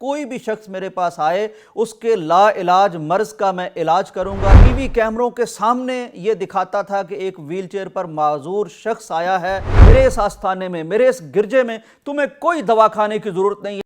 कोई भी शख्स मेरे पास आए उसके ला इलाज मर्ज का मैं इलाज करूंगा। टीवी कैमरों के सामने ये दिखाता था कि एक व्हील चेयर पर माजूर शख्स आया है, मेरे इस आस्थाने में, मेरे इस गिरजे में तुम्हें कोई दवा खाने की जरूरत नहीं है।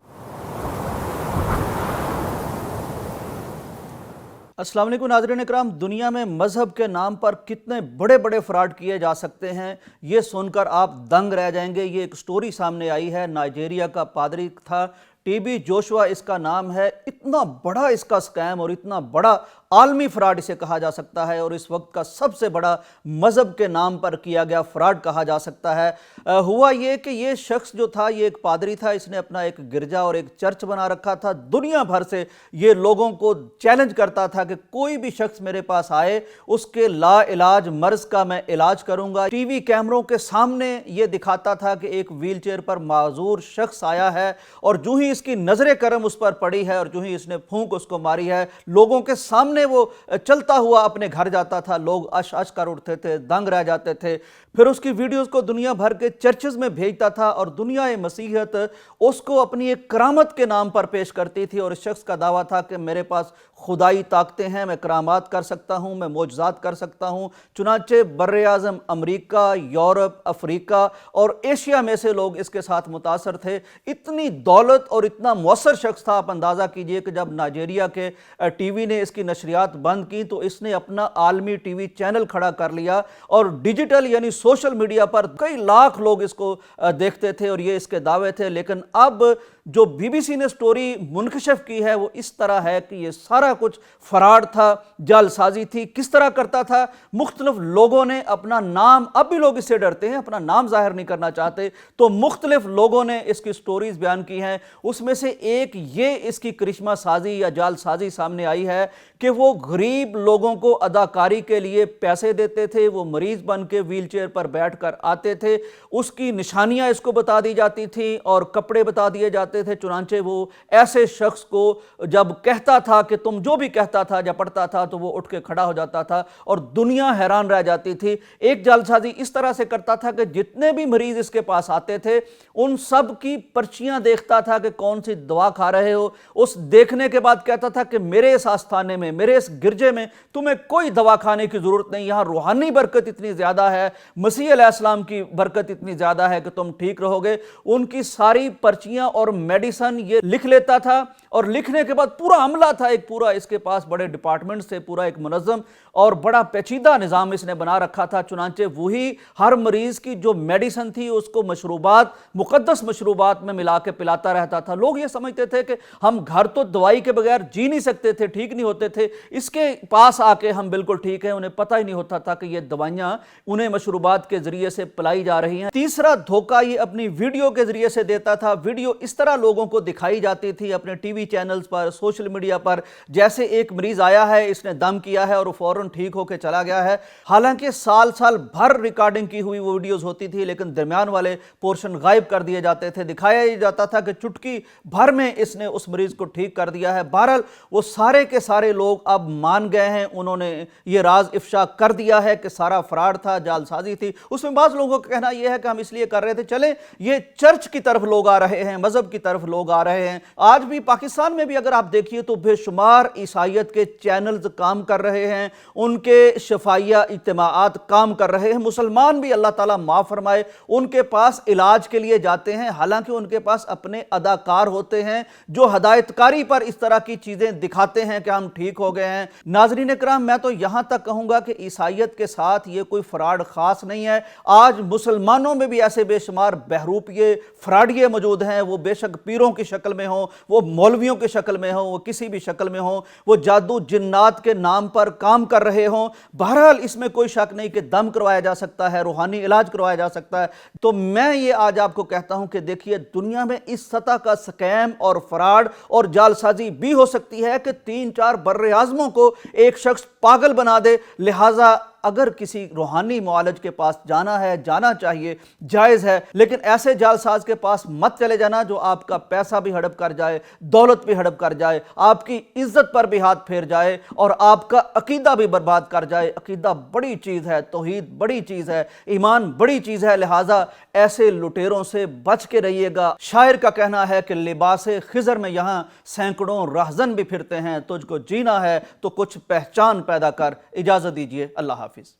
अस्सलाम वालेकुम नाज़रीन इकराम, दुनिया में मज़हब के नाम पर कितने बड़े बड़े फ्रॉड किए जा सकते हैं ये सुनकर आप दंग रह जाएंगे। ये एक स्टोरी सामने आई है, नाइजीरिया का पादरी था, टीबी जोशुआ इसका नाम है। इतना बड़ा इसका स्कैम और इतना बड़ा आलमी फ्रॉड इसे कहा जा सकता है और इस वक्त का सबसे बड़ा मज़हब के नाम पर किया गया फ्रॉड कहा जा सकता है। हुआ ये कि ये शख्स जो था ये एक पादरी था, इसने अपना एक गिरजा और एक चर्च बना रखा था। दुनिया भर से ये लोगों को चैलेंज करता था कि कोई भी शख्स मेरे पास आए उसके ला इलाज मर्ज का मैं इलाज करूंगा। टीवी कैमरों के सामने ये दिखाता था कि एक व्हील चेयर पर माजूर शख्स आया है और जो ही इसकी नजर करम उस पर पड़ी है और जो ही इसने फूंक उसको मारी है, लोगों के सामने वो चलता हुआ अपने घर जाता था। लोग अश अश कर उठते थे, दंग रह जाते थे। फिर उसकी वीडियोस को दुनिया भर के चर्चेस में भेजता था और दुनिया मसीहत उसको अपनी एक करामत के नाम पर पेश करती थी और इस शख्स का दावा था कि मेरे पास खुदाई ताकतें हैं, मैं करामात कर सकता हूं, मैं मोजज़ात कर सकता हूं। चुनांचे बर्रे आज़म अमरीका, यूरोप, अफ्रीका और एशिया में से लोग इसके साथ मुतासर थे। इतनी दौलत और इतना मौसर शख्स था, आप अंदाज़ा कीजिए कि जब नाइजीरिया के टीवी ने इसकी नशरियात बंद की तो इसने अपना आलमी टीवी चैनल खड़ा कर लिया और डिजिटल यानी सोशल मीडिया पर कई लाख लोग इसको देखते थे और ये इसके दावे थे। लेकिन अब जो बीबीसी ने स्टोरी मुनकशफ की है वो इस तरह है कि ये सारा कुछ फ्रॉड था, जालसाजी थी। किस तरह करता था, मुख्तलिफ लोगों ने अपना नाम, अब भी लोग इससे डरते हैं, अपना नाम जाहिर नहीं करना चाहते, तो मुख्तलिफ लोगों ने इसकी स्टोरीज बयान की हैं। उसमें से एक ये इसकी करिश्मा साजी या जालसाजी सामने आई है कि वो गरीब लोगों को अदाकारी के लिए पैसे देते थे, वो मरीज बन के व्हील चेयर पर बैठ कर आते थे, उसकी निशानियां इसको बता दी जाती थी और कपड़े बता दिए जाते थे। चुनांचे वो ऐसे शख्स को जब कहता था कि तुम जो भी कहता था जब पढ़ता था तो वो उठ के खड़ा हो जाता था और दुनिया हैरान रह जाती थी। एक जालसाजी इस तरह से करता था कि जितने भी मरीज इसके पास आते थे उन सब की पर्चियां देखता था कि कौन सी दवा खा रहे हो। उस देखने के बाद कहता था कि मेरे इस आस्थाने में, मेरे इस गिरजे में तुम्हें कोई दवा खाने की जरूरत नहीं, यहां रूहानी बरकत इतनी ज्यादा है, मसीह अलैहिस्सलाम की बरकत इतनी ज्यादा है कि तुम ठीक रहोगे। उनकी सारी पर्चियां और मेडिसन ये लिख लेता था और लिखने के बाद पूरा अमला था, एक पूरा इसके पास बड़े डिपार्टमेंट से पूरा एक मुनज़्ज़म और बड़ा पेचीदा निज़ाम इसने बना रखा था। चुनांचे वही हर मरीज की जो मेडिसन थी उसको मशरूबात, मुक़द्दस मशरूबात में मिला के पिलाता रहता था। लोग ये समझते थे कि हम घर तो दवाई के बगैर जी नहीं सकते थे, ठीक नहीं होते थे, इसके पास आके हम बिल्कुल ठीक है। उन्हें पता ही नहीं होता था कि ये दवाइयां उन्हें मशरूबात के जरिए से पिलाई जा रही हैं। तीसरा धोखा ये अपनी वीडियो के जरिए से देता था। वीडियो इस तरह लोगों को दिखाई जाती थी अपने टीवी चैनल्स पर, सोशल मीडिया पर, जैसे एक मरीज आया है, इसने दम किया है और फौरन ठीक होकर चला गया है। हालांकि साल साल भर रिकॉर्डिंग की हुई वो वीडियोस होती थी लेकिन दरमियान वाले पोर्शन गायब कर दिए जाते थे। दिखाया ही जाता था कि चुटकी भर में इसने उस मरीज को ठीक कर दिया है। बहरहाल वो सारे के सारे लोग अब मान गए हैं, उन्होंने ये राज इफ्शा कर दिया है कि सारा फ्रॉड था, जालसाजी थी। उसमें बाज़ लोगों का कहना यह है कि हम इसलिए कर रहे थे, चले ये चर्च की तरफ लोग आ रहे हैं, मजहब की तरफ लोग आ रहे हैं। आज भी पाकिस्तान में भी अगर आप देखिए तो बेशुमार ईसाइयत के चैनल्स काम कर रहे हैं, उनके शफाइया इज्तिमाआत काम कर रहे हैं। मुसलमान भी अल्लाह ताला माफ फरमाए उनके पास इलाज के लिए जाते हैं, हालांकि उनके पास अपने अदाकार होते हैं जो हदायतकारी पर इस तरह की चीजें दिखाते हैं कि हम ठीक हो गए हैं। नाज़रीन इकराम, मैं तो यहां तक कहूंगा कि ईसाइयत के साथ ये कोई फ्रॉड खास नहीं है। आज मुसलमानों में भी ऐसे बेशुमार बहरूपिये फ्रॉडिये मौजूद हैं, वो बेशक पीरों की शक्ल में हो, वो मौलवियों की शक्ल में हो, वो किसी भी शक्ल में हो, वो जादू जिन्नात के नाम पर काम कर रहे हों। बहरहाल इसमें कोई शक नहीं कि दम करवाया जा सकता है, रूहानी इलाज करवाया जा सकता है। तो मैं ये आज आपको कहता हूं कि देखिए, दुनिया में इस सतह का स्कैम और फ्रॉड और जालसाजी भी हो सकती है कि 3-4 बर्रे आज़मों को एक शख्स पागल बना दे। लिहाजा اگر کسی روحانی معالج کے پاس جانا ہے، جانا چاہیے، جائز ہے، لیکن ایسے جعلساز کے پاس مت چلے جانا جو آپ کا پیسہ بھی ہڑپ کر جائے، دولت بھی ہڑپ کر جائے، آپ کی عزت پر بھی ہاتھ پھیر جائے اور آپ کا عقیدہ بھی برباد کر جائے۔ عقیدہ بڑی چیز ہے، توحید بڑی چیز ہے، ایمان بڑی چیز ہے، لہٰذا ایسے لٹیروں سے بچ کے رہیے گا۔ شاعر کا کہنا ہے کہ لباس خضر میں یہاں سینکڑوں رہزن بھی پھرتے ہیں، تجھ کو جینا ہے تو کچھ پہچان پیدا کر۔ اجازت دیجیے، اللہ حافظ۔